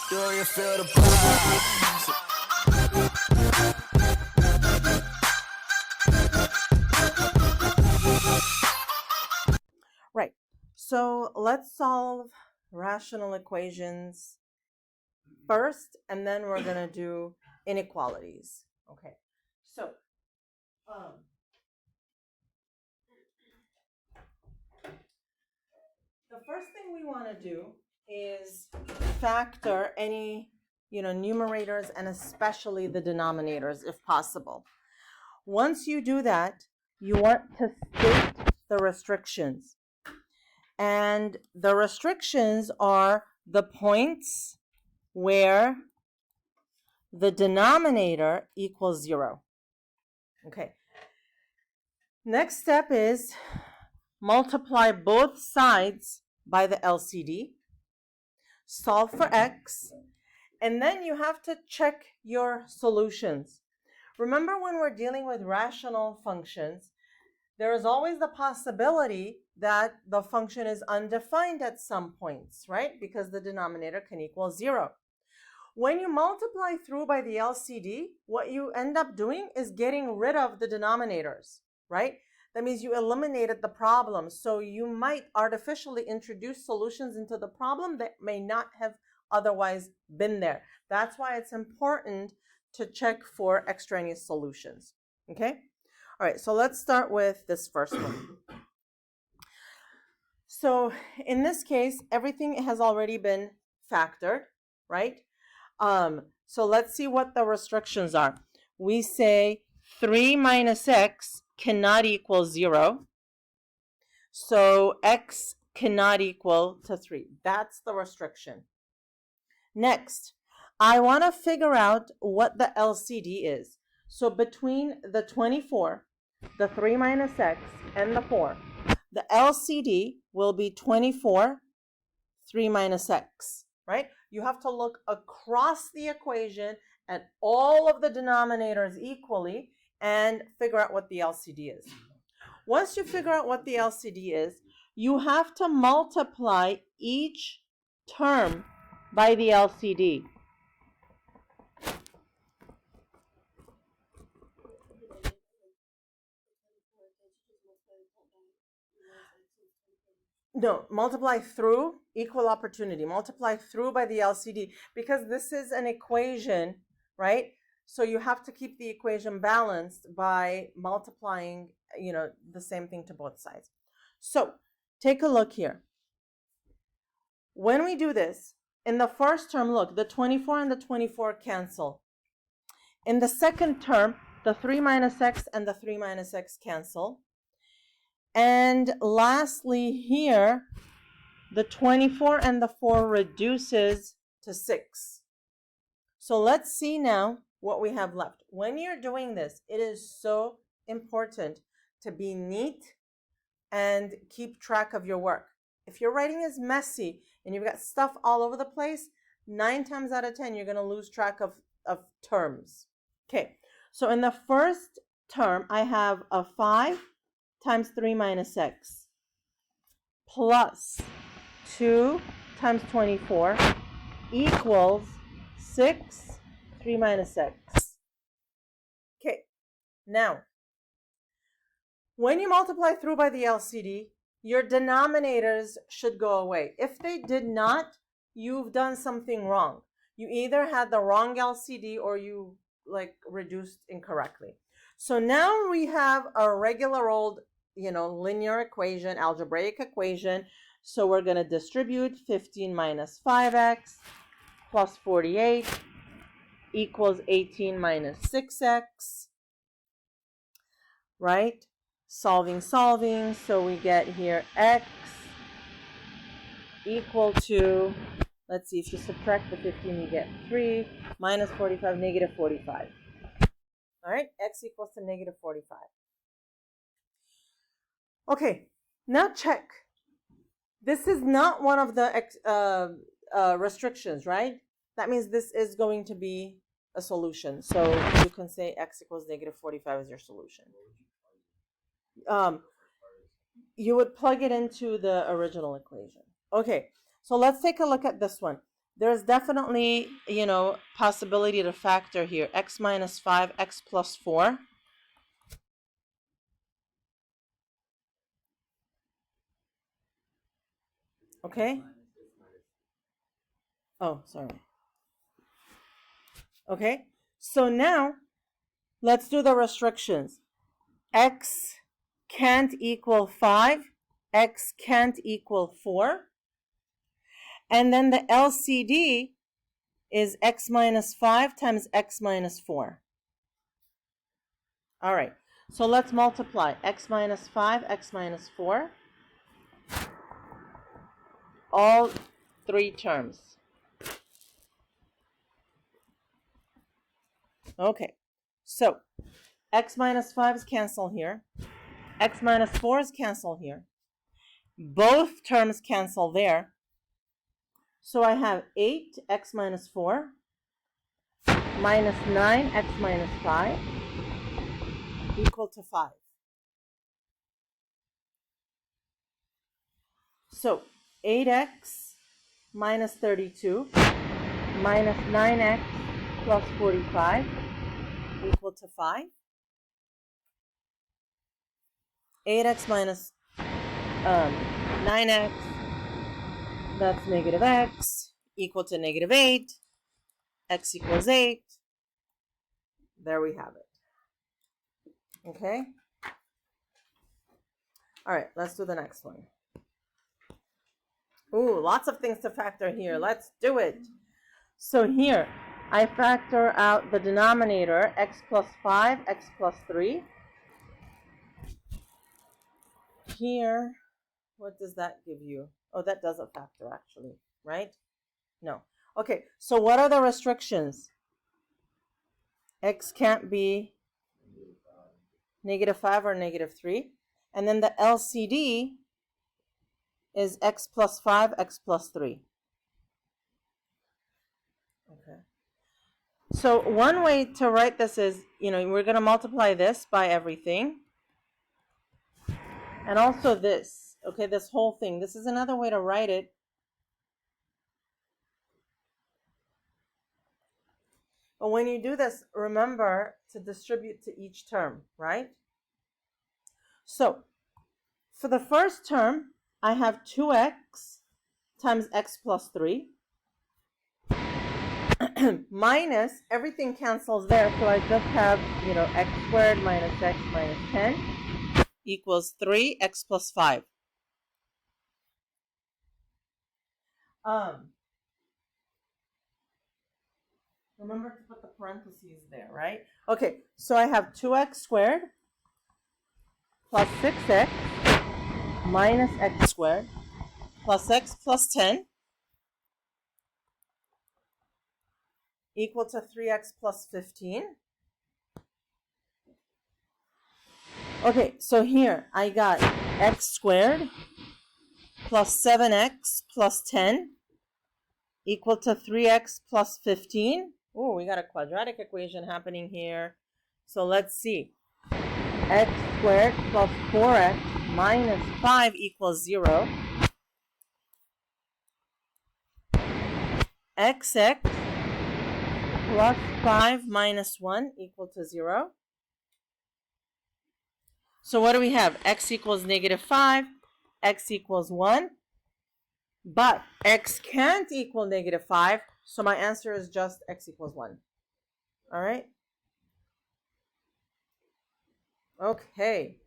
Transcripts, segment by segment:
Do you feel the vibes? Right. So let's solve rational equations first, and then we're going to do inequalities. Okay. So, the first thing we want to do is factor any, numerators and especially the denominators if possible. Once you do that, you want to state the restrictions. And the restrictions are the points where the denominator equals 0. Okay. Next step is multiply both sides by the LCD, solve for x, and then you have to check your solutions. Remember, when we're dealing with rational functions, there is always the possibility that the function is undefined at some points, right? Because the denominator can equal 0. When you multiply through by the LCD, what you end up doing is getting rid of the denominators, right? That means you eliminated the problem. So you might artificially introduce solutions into the problem that may not have otherwise been there. That's why it's important to check for extraneous solutions, okay? All right, so let's start with this first one. So in this case, everything has already been factored, right? So let's see what the restrictions are. We say 3 minus x cannot equal 0. So x cannot equal to 3. That's the restriction. Next, I want to figure out what the LCD is. So between the 24, the 3 minus x, and the 4, the LCD will be 24, 3 minus x, right? You have to look across the equation at all of the denominators equally and figure out what the LCD is. Once you figure out what the LCD is, you have to multiply each term by the LCD. No, multiply through, equal opportunity. Multiply through by the LCD, because this is an equation, right? So you have to keep the equation balanced by multiplying, the same thing to both sides. So take a look here. When we do this, in the first term, look, the 24 and the 24 cancel. In the second term, the 3 minus x and the 3 minus x cancel. And lastly here, the 24 and the 4 reduces to 6. So let's see now what we have left. When you're doing this, it is so important to be neat and keep track of your work. If your writing is messy and you've got stuff all over the place, 9 times out of 10, you're going to lose track of terms. Okay, so in the first term, I have a 5 times 3 minus x plus 2 times 24 equals 6, 3 minus x. Okay, now, when you multiply through by the LCD, your denominators should go away. If they did not, you've done something wrong. You either had the wrong LCD or you reduced incorrectly. So now we have a regular old, linear equation, algebraic equation. So we're going to distribute 15 minus 5x plus 48 equals 18 minus 6x, right? Solving. So we get here x equal to, let's see, if you subtract the 15, you get 3 minus 45, negative 45. All right, x equals to negative 45. Okay, now check. This is not one of the restrictions, right? That means this is going to be a solution. So you can say x equals negative 45 is your solution. You would plug it into the original equation. Okay, so let's take a look at this one. there's definitely, possibility to factor here. X minus 5, x plus 4. Okay? Oh, sorry. Okay? So now, let's do the restrictions. X can't equal 5. X can't equal 4. And then the LCD is x minus 5 times x minus 4. All right. So let's multiply. X minus 5, x minus 4. All three terms. Okay. So x minus 5 is cancel here. X minus 4 is cancel here. Both terms cancel there. So I have 8 x minus 4 minus 9 x minus 5 equal to 5. So 8x minus 32 minus 9x plus 45 equal to 5. 8x minus 9x, that's negative x, equal to negative 8. X equals 8. There we have it. Okay? All right, let's do the next one. Ooh, lots of things to factor here. Let's do it. So here, I factor out the denominator, x plus 5, x plus 3. Here, what does that give you? Oh, that doesn't factor actually, right? No. Okay, so what are the restrictions? X can't be negative 5 or negative 3. And then the LCD is x plus 5, x plus 3. Okay. So one way to write this is, we're going to multiply this by everything. And also this, okay, this whole thing. This is another way to write it. But when you do this, remember to distribute to each term, right? So for the first term, I have 2x times x plus 3 minus, everything cancels there, so I just have, x squared minus x minus 10 equals 3x plus 5. Remember to put the parentheses there, right? Okay, so I have 2x squared plus 6x minus x squared plus x plus 10 equal to 3x plus 15. Okay, so here I got x squared plus 7x plus 10 equal to 3x plus 15. Oh, we got a quadratic equation happening here. So let's see. X squared plus 4x minus 5 equals 0. Xx plus 5 minus 1 equal to 0. So what do we have? X equals negative 5, x equals 1. But x can't equal negative 5, so my answer is just x equals 1. All right? Okay.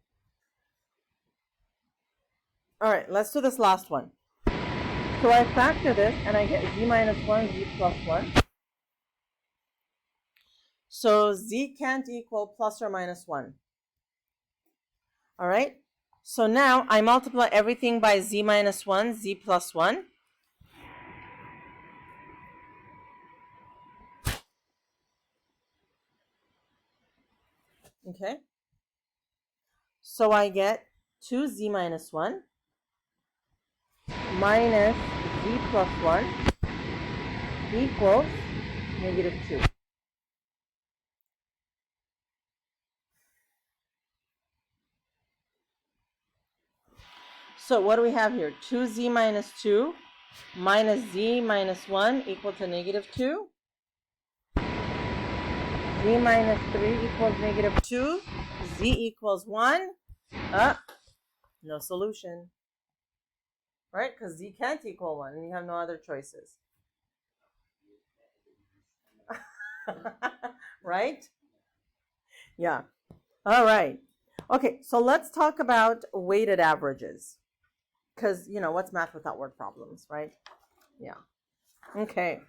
All right, let's do this last one. So I factor this, and I get z minus 1, z plus 1. So z can't equal plus or minus 1. All right? So now I multiply everything by z minus 1, z plus 1. Okay? So I get 2z minus 1 minus z plus 1 equals negative 2. So what do we have here? 2z minus 2 minus z minus 1 equal to negative 2. Z minus 3 equals negative 2. Z equals 1. No solution. Right? Because z can't equal 1 and you have no other choices. Right? Yeah. All right. Okay, so let's talk about weighted averages. Because, what's math without word problems, right? Yeah. Okay.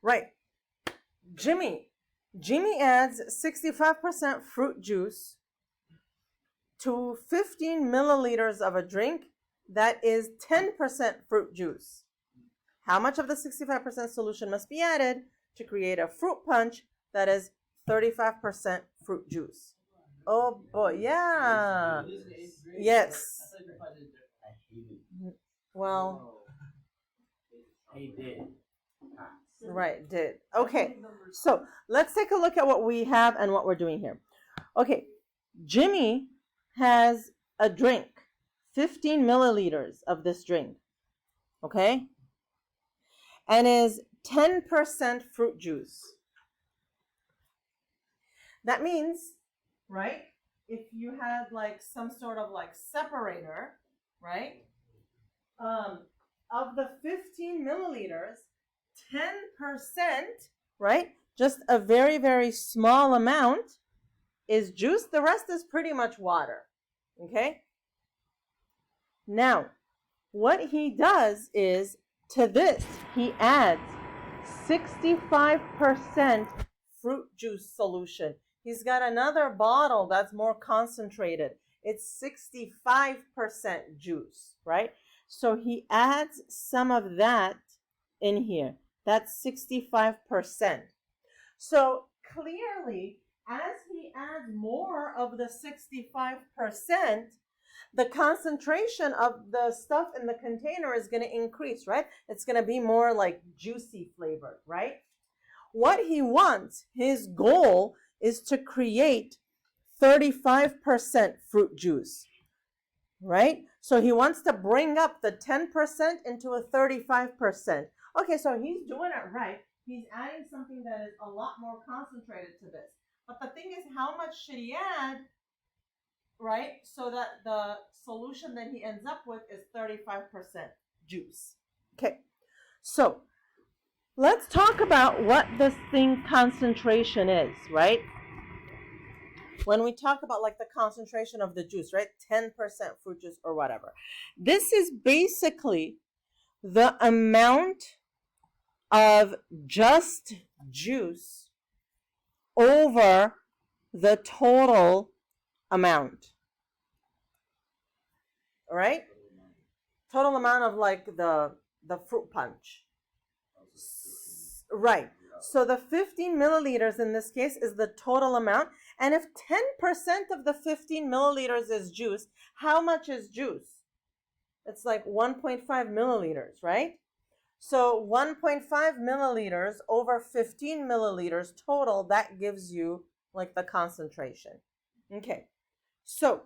Right. Jimmy adds 65% fruit juice to 15 milliliters of a drink that is 10% fruit juice. How much of the 65% solution must be added to create a fruit punch that is 35% fruit juice? Oh boy, yeah. Yes. Well, He did. right, did. Okay, so let's take a look at what we have and what we're doing here. Okay, Jimmy has a drink, 15 milliliters of this drink, okay, and is 10% fruit juice. That means, right, if you had like some sort of like separator, right, of the 15 milliliters, 10%, right, just a very, very small amount is juice. The rest is pretty much water, okay? Now, what he does is, to this, he adds 65% fruit juice solution. He's got another bottle that's more concentrated. It's 65% juice, right? So he adds some of that in here. That's 65%. So clearly, as he adds more of the 65%, the concentration of the stuff in the container is going to increase, right? It's going to be more like juicy flavored, right? What he wants, his goal, is to create 35% fruit juice, right? So he wants to bring up the 10% into a 35%. Okay, so he's doing it right. He's adding something that is a lot more concentrated to this. But the thing is, how much should he add, right? So that the solution that he ends up with is 35% juice. Okay, so let's talk about what this thing concentration is, right? When we talk about like the concentration of the juice, right? 10% fruit juice or whatever. This is basically the amount of just juice over the total amount. All right? Total amount of like the fruit punch. Right. So the 15 milliliters in this case is the total amount. And if 10% of the 15 milliliters is juice, how much is juice? It's like 1.5 milliliters, right? So 1.5 milliliters over 15 milliliters total, that gives you like the concentration. Okay, so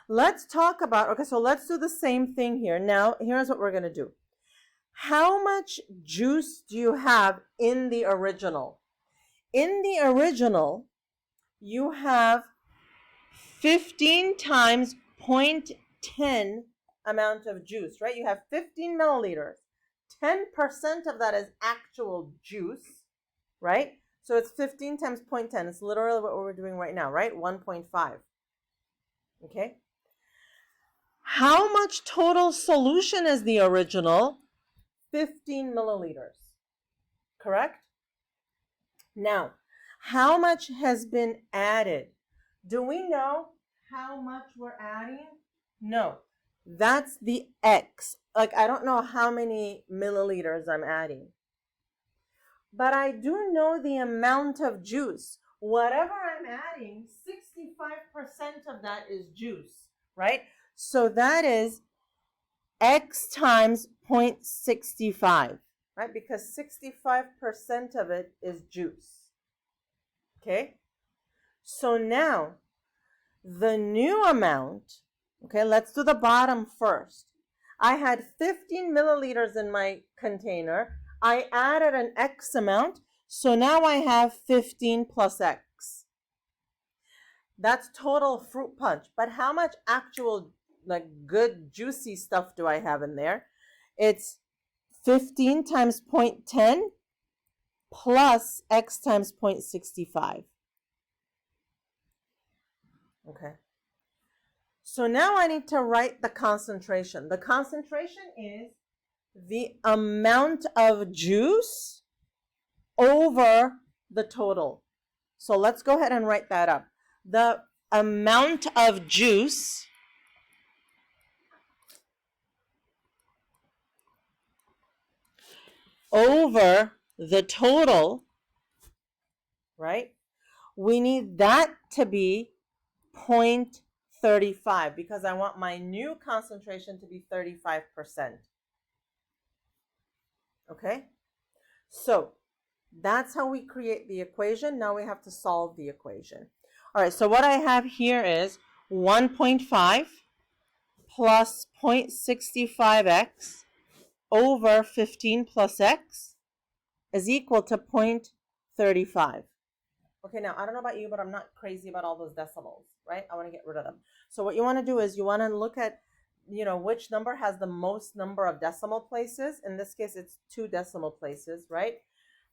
let's talk about, okay, so let's do the same thing here. Now, here's what we're going to do. How much juice do you have in the original? In the original, you have 15 times 0.10 amount of juice, right? You have 15 milliliters. 10% of that is actual juice, right? So it's 15 times 0.10. It's literally what we're doing right now, right? 1.5. Okay? How much total solution is the original? 15 milliliters. Correct? Now, how much has been added? Do we know how much we're adding? No. That's the X. Like, I don't know how many milliliters I'm adding. But I do know the amount of juice. Whatever I'm adding, 65% of that is juice, right? So that is X times 0.65, right? Because 65% of it is juice. Okay? So now, the new amount, okay, let's do the bottom first. I had 15 milliliters in my container. I added an X amount, so now I have 15 plus X. That's total fruit punch. But how much actual, like, good, juicy stuff do I have in there? It's 15 times 0.10 plus X times 0.65. Okay. So now I need to write the concentration. The concentration is the amount of juice over the total. So let's go ahead and write that up. The amount of juice over the total, right? We need that to be 0.35 because I want my new concentration to be 35%. Okay? So that's how we create the equation. Now we have to solve the equation. All right, so what I have here is 1.5 plus 0.65x over 15 plus x is equal to 0.35. Okay, now I don't know about you, but I'm not crazy about all those decimals, right? I want to get rid of them. So what you want to do is you want to look at, which number has the most number of decimal places. In this case, it's 2 decimal places, right?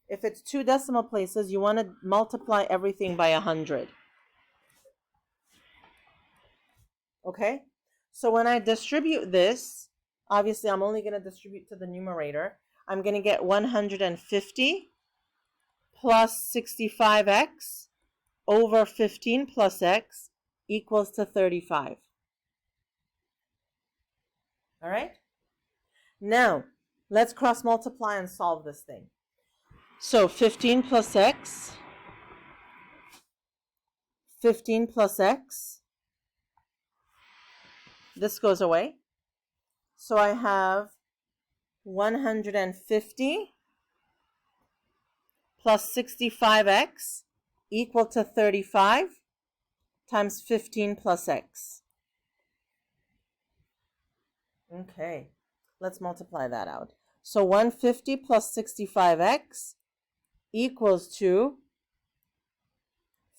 If it's 2 decimal places, you want to multiply everything by 100. Okay? So when I distribute this, obviously I'm only going to distribute to the numerator. I'm going to get 150 plus 65x over 15 plus x equals to 35. All right? Now, let's cross multiply and solve this thing. So 15 plus x, 15 plus x, this goes away. So I have 150 plus 65x equal to 35 times 15 plus x. Okay, let's multiply that out. So 150 plus 65x equals to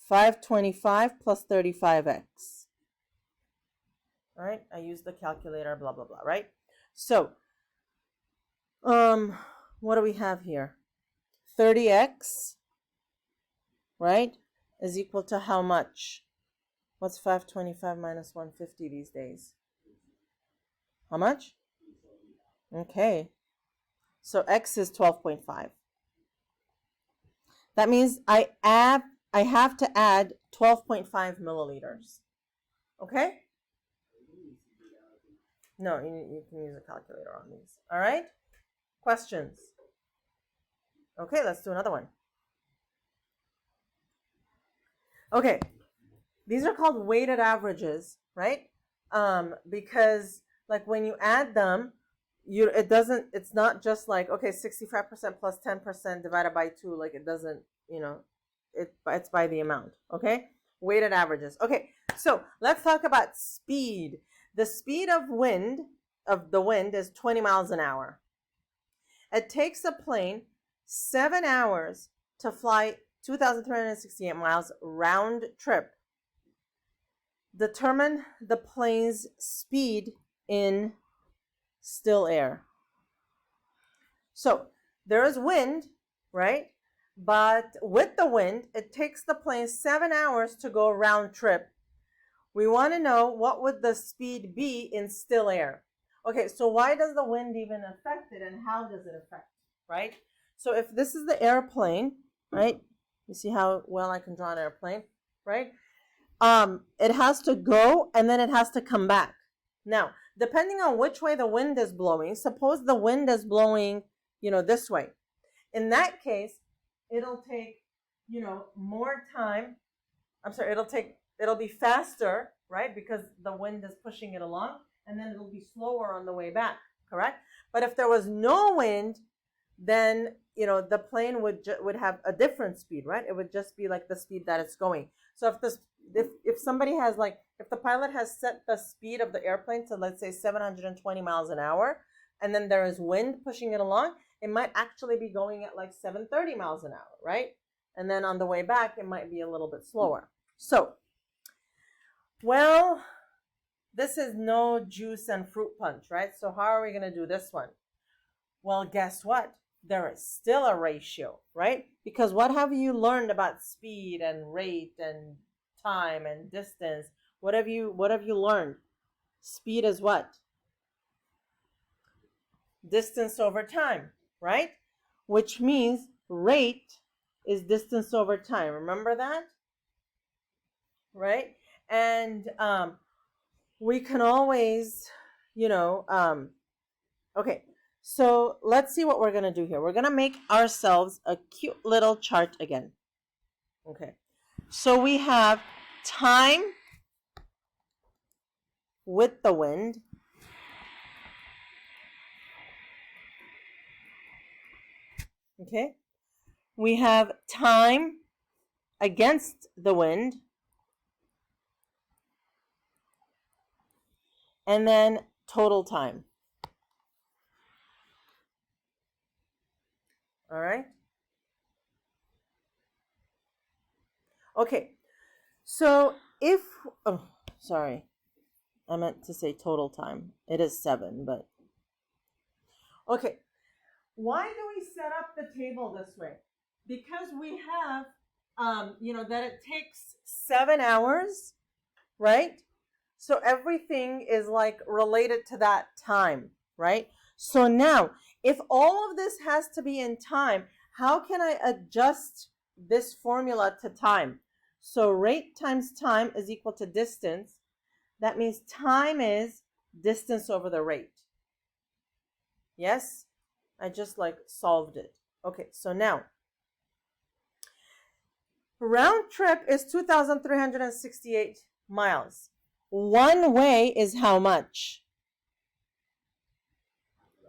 525 plus 35x. All right, I use the calculator, blah, blah, blah, right? So, what do we have here? 30x, right, is equal to how much? What's 525 minus 150 these days? How much? Okay. So x is 12.5. That means I have to add 12.5 milliliters. Okay? No, you can use a calculator on these. All right? Questions? Okay, let's do another one. Okay. These are called weighted averages, right? Because like when you add them, it's not just like, okay, 65% plus 10% divided by 2, like it doesn't, it's by the amount, okay? Weighted averages. Okay, so let's talk about speed. The speed of the wind is 20 miles an hour. It takes a plane 7 hours to fly 2,368 miles round trip. Determine the plane's speed in still air. So there is wind, right? But with the wind, it takes the plane 7 hours to go round trip. We want to know what would the speed be in still air. Okay, so why does the wind even affect it and how does it affect, right? So if this is the airplane, right? You see how well I can draw an airplane, right? It has to go and then it has to come back. Now, depending on which way the wind is blowing, suppose the wind is blowing, this way. In that case, it'll take, more time. It'll be faster, right? Because the wind is pushing it along, and then it'll be slower on the way back, correct? But if there was no wind, then, the plane would have a different speed, right? It would just be like the speed that it's going. So if if somebody has like, if the pilot has set the speed of the airplane to, let's say, 720 miles an hour, and then there is wind pushing it along, it might actually be going at like 730 miles an hour, right? And then on the way back, it might be a little bit slower. So, well, this is no juice and fruit punch, right? So how are we going to do this one? Well, guess what? There is still a ratio, right? Because what have you learned about speed and rate and time and distance? What have you learned? Speed is what? Distance over time, right? Which means rate is distance over time. Remember that? Right? And we can always, okay. So let's see what we're going to do here. We're going to make ourselves a cute little chart again. Okay. So we have time with the wind. Okay. We have time against the wind. And then total time. All right. Okay. So if, oh, sorry. I meant to say total time. It is 7, but. Okay. Why do we set up the table this way? Because we have, that it takes 7 hours, right? So everything is like related to that time, right? So now, if all of this has to be in time, how can I adjust this formula to time? So rate times time is equal to distance. That means time is distance over the rate. Yes? I just like solved it. Okay, so now, round trip is 2,368 miles. One way is how much?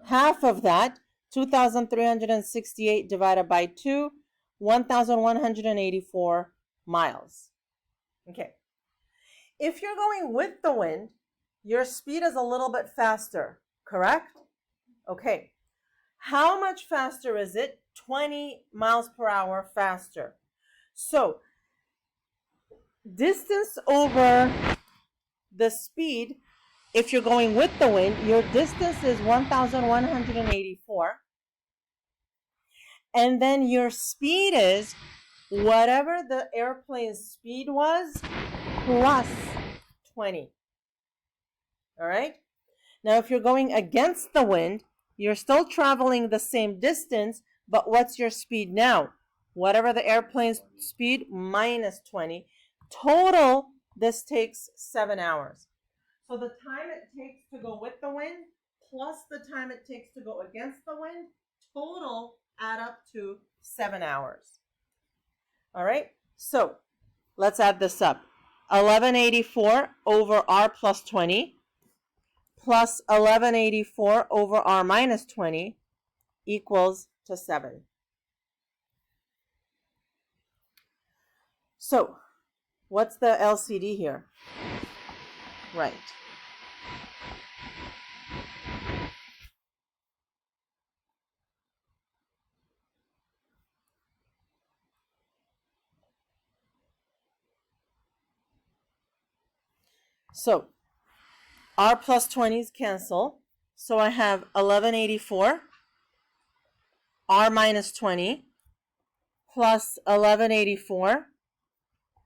Half of that, 2,368 divided by 2, 1,184 miles. Okay. If you're going with the wind, your speed is a little bit faster, correct? Okay. How much faster is it? 20 miles per hour faster. So, distance over the speed, if you're going with the wind, your distance is 1,184. And then your speed is whatever the airplane's speed was plus 20. All right? Now, if you're going against the wind, you're still traveling the same distance, but what's your speed now? Whatever the airplane's speed minus 20. Total, this takes 7 hours. So the time it takes to go with the wind plus the time it takes to go against the wind, total add up to 7 hours. All right, so let's add this up. 1184 over r plus 20 plus 1184 over r minus 20 equals to 7. So what's the LCD here? Right. So r plus 20s cancel. So I have 1184 r minus 20 plus 1184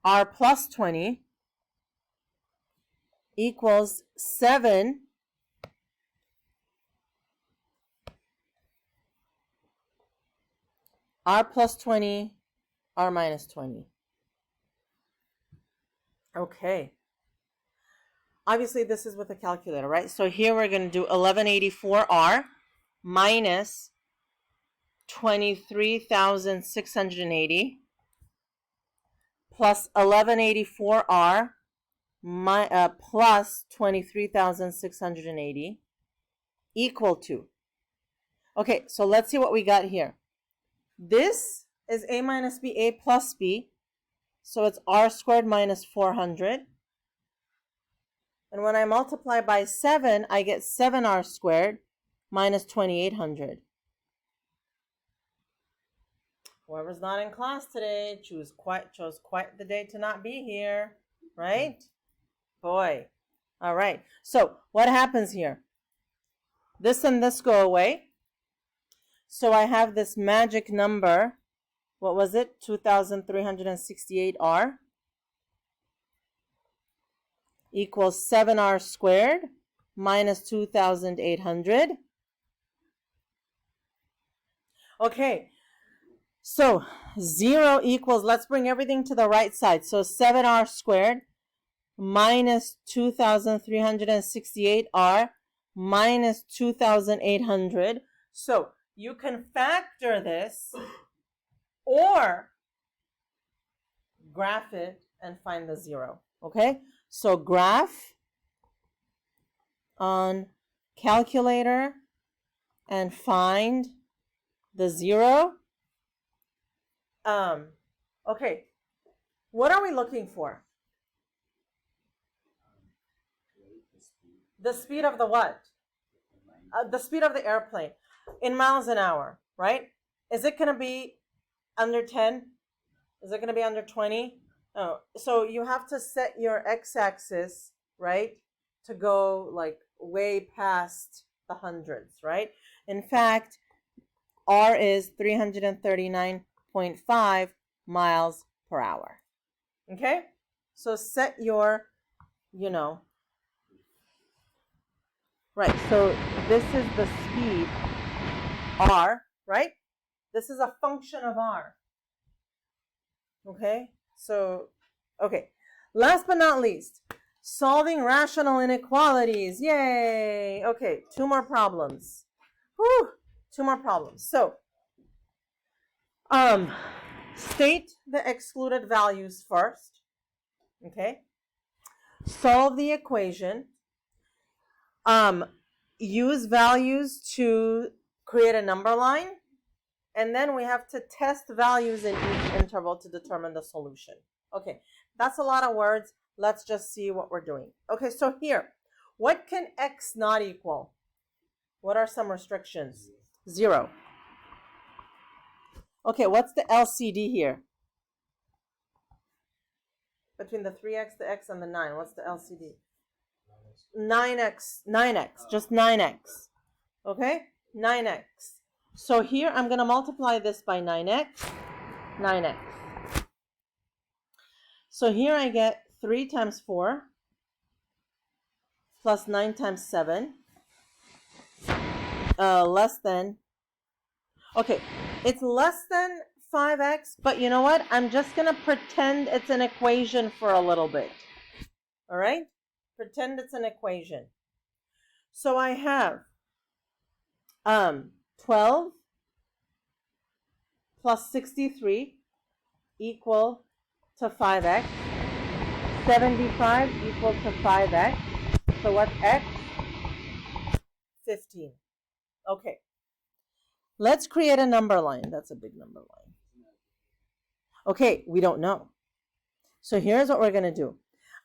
r plus 20 equals 7 r plus 20 r minus 20. Okay. Obviously, this is with a calculator, right? So here we're going to do 1184r minus 23,680 plus 1184r plus 23,680 equal to. Okay, so let's see what we got here. This is a minus b, a plus b. So it's r squared minus 400. And when I multiply by 7, I get 7r squared minus 2800. Whoever's not in class today chose quite the day to not be here, right? Boy. All right. So what happens here? This and this go away. So I have this magic number. What was it? 2,368r equals 7r squared minus 2,800. Okay. So 0 equals, let's bring everything to the right side. So 7r squared minus 2,368r minus 2,800. So you can factor this or graph it and find the 0. Okay? So graph on calculator and find the 0. Okay, what are we looking for? The speed of the what? The speed of the airplane in miles an hour, right? Is it going to be under 10? Is it going to be under 20? Oh, so you have to set your x-axis, right, to go like way past the hundreds, right? In fact, R is 339.5 miles per hour. Okay? So set your, right. So this is the speed, R, right? This is a function of R. Okay? So, okay. Last but not least, solving rational inequalities. Yay! Okay, 2 more problems. Whew! 2 more problems. So, state the excluded values first. Okay. Solve the equation. Use values to create a number line. And then we have to test values in each interval to determine the solution. Okay, that's a lot of words. Let's just see what we're doing. Okay, so here, what can x not equal? What are some restrictions? 0. Okay, what's the LCD here? Between the 3x, the x, and the 9. What's the LCD? 9x, just 9x. Okay, 9x. So here I'm going to multiply this by 9x. So here I get 3 times 4 plus 9 times 7 less than, okay, it's less than 5x, but you know what? I'm just going to pretend it's an equation for a little bit. All right? Pretend it's an equation. So I have 12 plus 63 equal to 5x. 75 equal to 5x. So what's x? 15. Okay. Let's create a number line. That's a big number line. Okay, we don't know. So here's what we're going to do.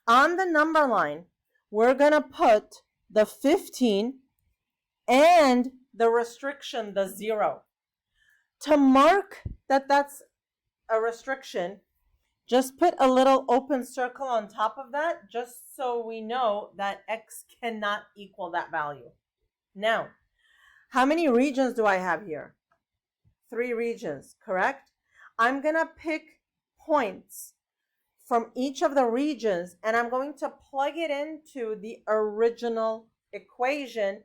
On the number line, we're going to put the 15 and the restriction, the 0. To mark that that's a restriction, just put a little open circle on top of that, just so we know that x cannot equal that value. Now, how many regions do I have here? 3 regions, correct? I'm going to pick points from each of the regions, and I'm going to plug it into the original equation,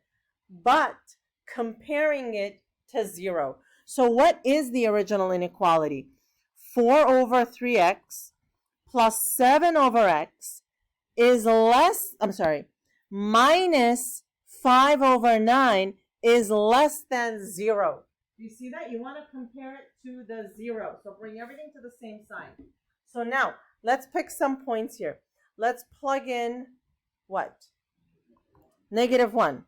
but comparing it to 0. So what is the original inequality? 4 over 3x plus 7 over x is minus 5 over 9 is less than 0. You see that? You want to compare it to the 0. So bring everything to the same sign. So now, let's pick some points here. Let's plug in what? -1.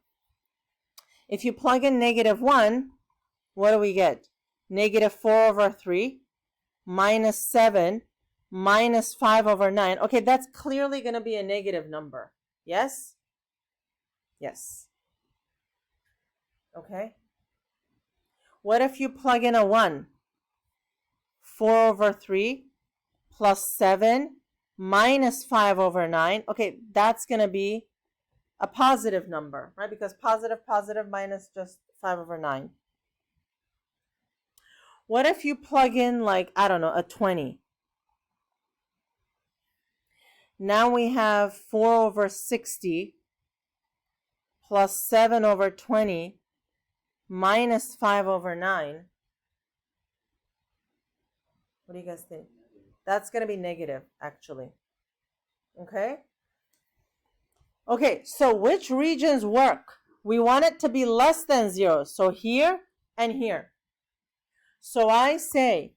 If you plug in -1, what do we get? -4 over 3 minus 7 minus 5 over 9. Okay, that's clearly going to be a negative number. Yes? Yes. Okay. What if you plug in a 1? 4 over 3 plus 7 minus 5 over 9. Okay, that's going to be a positive number, right? Because positive minus just 5 over 9. What if you plug in, like, I don't know, a 20? Now we have 4 over 60 plus 7 over 20 minus 5 over 9. What do you guys think? That's going to be negative, actually. Okay? Okay, so which regions work? We want it to be less than 0. So here and here. So I say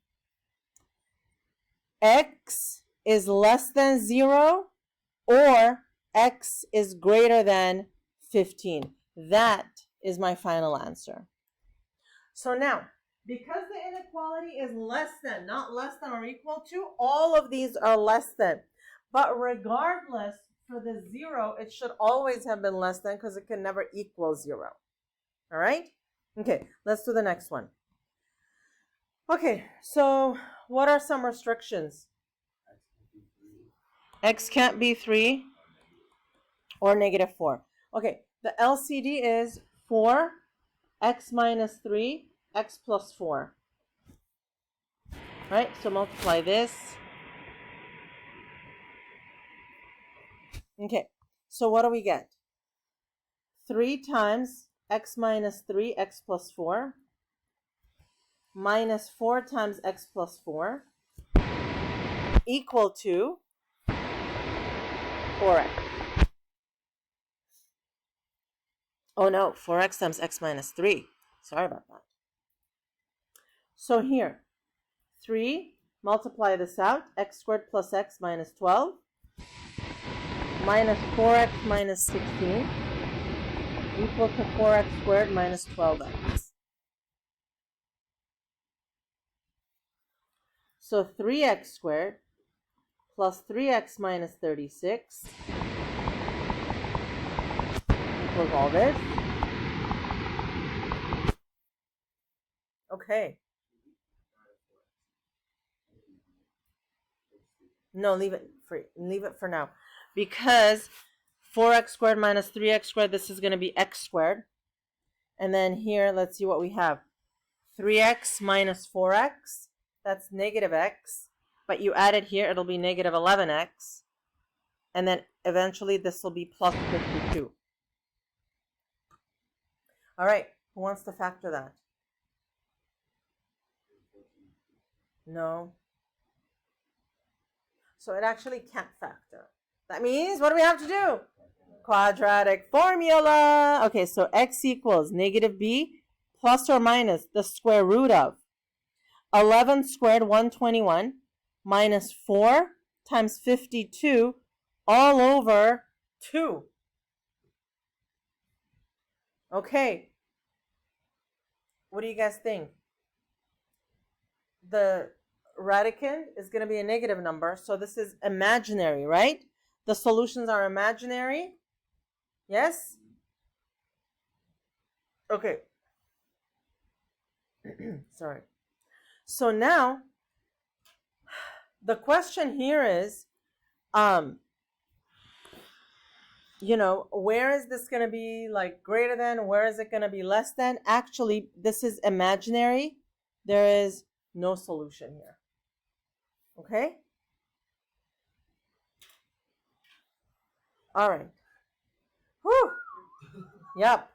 x is less than 0 or x is greater than 15. That is my final answer. So now, because the inequality is less than, not less than or equal to, all of these are less than. But regardless, for the 0, it should always have been less than because it can never equal 0. All right? Okay, let's do the next one. Okay, so what are some restrictions? X can't be 3 or negative 4. Okay, the LCD is 4, x minus 3, x plus 4. Right, so multiply this. Okay, so what do we get? 3 times x minus 3, x plus 4, minus 4 times x plus 4, equal to 4x. Oh no, 4x times x minus 3. Sorry about that. So here, 3, multiply this out, x squared plus x minus 12, minus 4x minus 16, equal to 4x squared minus 12x. So 3x squared plus 3x minus 36 equals all this. Okay. No, leave it for now. Because 4x squared minus 3x squared, this is going to be x squared. And then here, let's see what we have. 3x minus 4x, that's negative x. But you add it here, it'll be negative 11x. And then eventually this will be plus 52. All right, who wants to factor that? No. So it actually can't factor. That means, what do we have to do? Quadratic formula. Okay, so x equals negative b plus or minus the square root of 11 squared 121 minus 4 times 52 all over 2. Okay. What do you guys think? The radicand is going to be a negative number, so this is imaginary, right? The solutions are imaginary. Yes? Okay. Sorry. So now, the question here is, where is this going to be like greater than? Where is it going to be less than? Actually, this is imaginary. There is no solution here. Okay? All right. Whew. Yep.